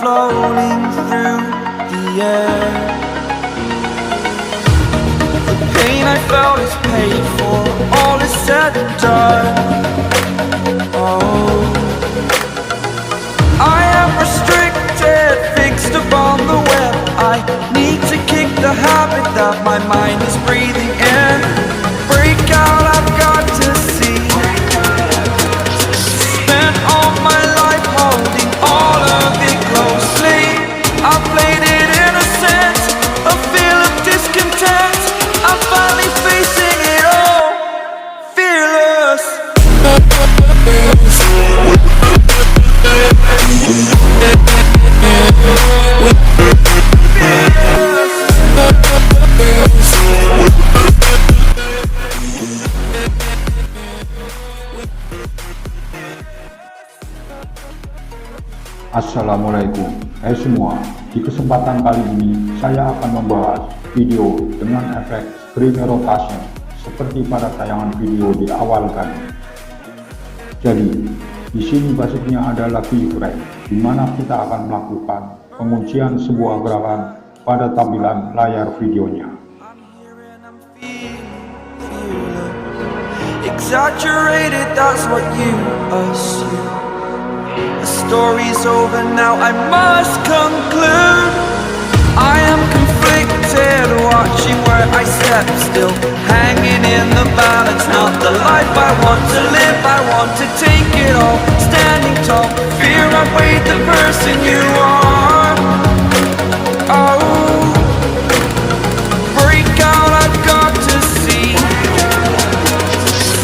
floating through the air. The pain I felt is paid for, all is said and done. Oh, I am restricted, fixed upon the web. I need to kick the habit that my mind is breathing in. Break out, I've got to see. Spent all my life holding all of it closely. I played it innocent, a feel of discontent. I'm finally facing it all, fearless. Assalamualaikum, semua. Di kesempatan kali ini saya akan membahas video dengan efek screen rotation seperti pada tayangan video di awal tadi. Jadi, di sini basicnya adalah keyframe, di mana kita akan melakukan penguncian sebuah gerakan pada tampilan layar videonya. Exaggerated, that's what you assume. The story's over now, I must conclude. I am conflicted, watching where I step still, hanging in the balance. Not the life I want to live, I want to take it all. Standing tall, fear I weighed the person you are. Oh, break out, I've got to see.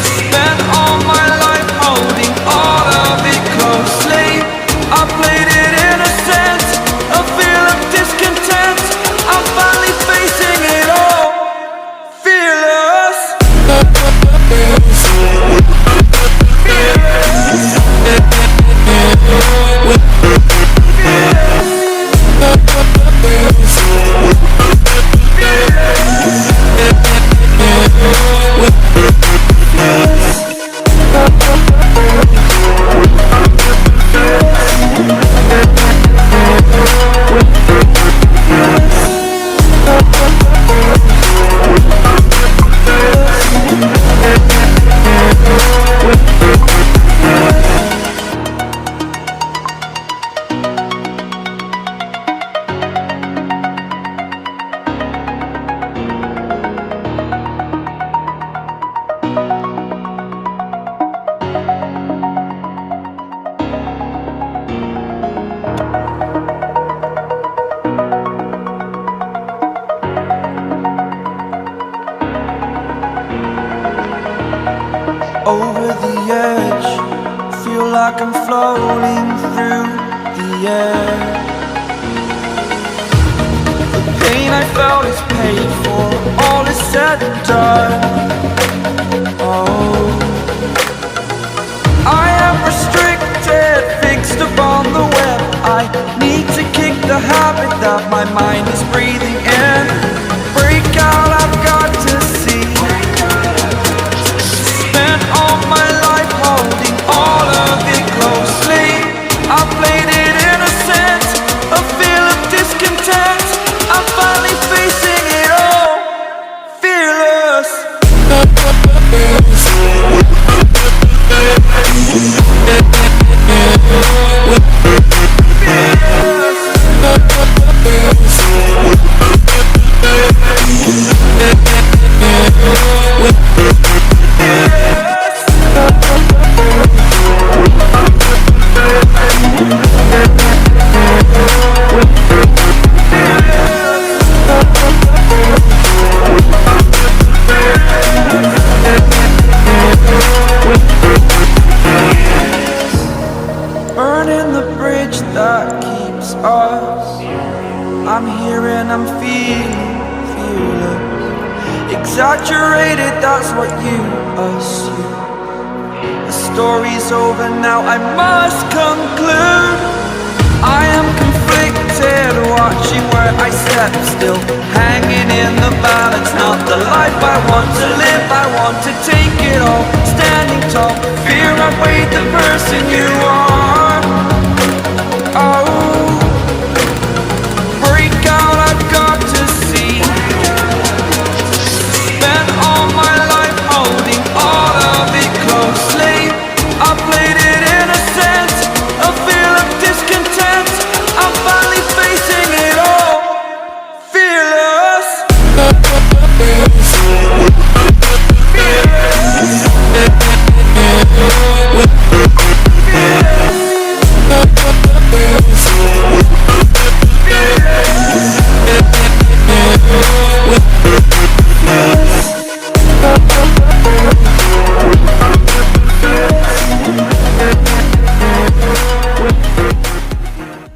Spent all my life holding all of it closely. I played it innocent, a feel of discontent. I'm finally facing it all, fearless. Over the edge, feel like I'm floating through the air. The pain I felt is paid for, all is said and done. Oh, I am restricted, fixed upon the web. I need to kick the habit that my mind is breathing in. Break out, I've got to see. Spent all my life holding all of it closely. I played it innocent, a feel of discontent. I'm finally facing it all, fearless. Burning the bridge that keeps us. I'm here and I'm feeling exaggerated, that's what you assume. The story's over now, I must conclude. I am conflicted, watching where I step still, hanging in the balance. Not the life I want to live, I want to take it all. Standing tall, fear I weighed the person you are.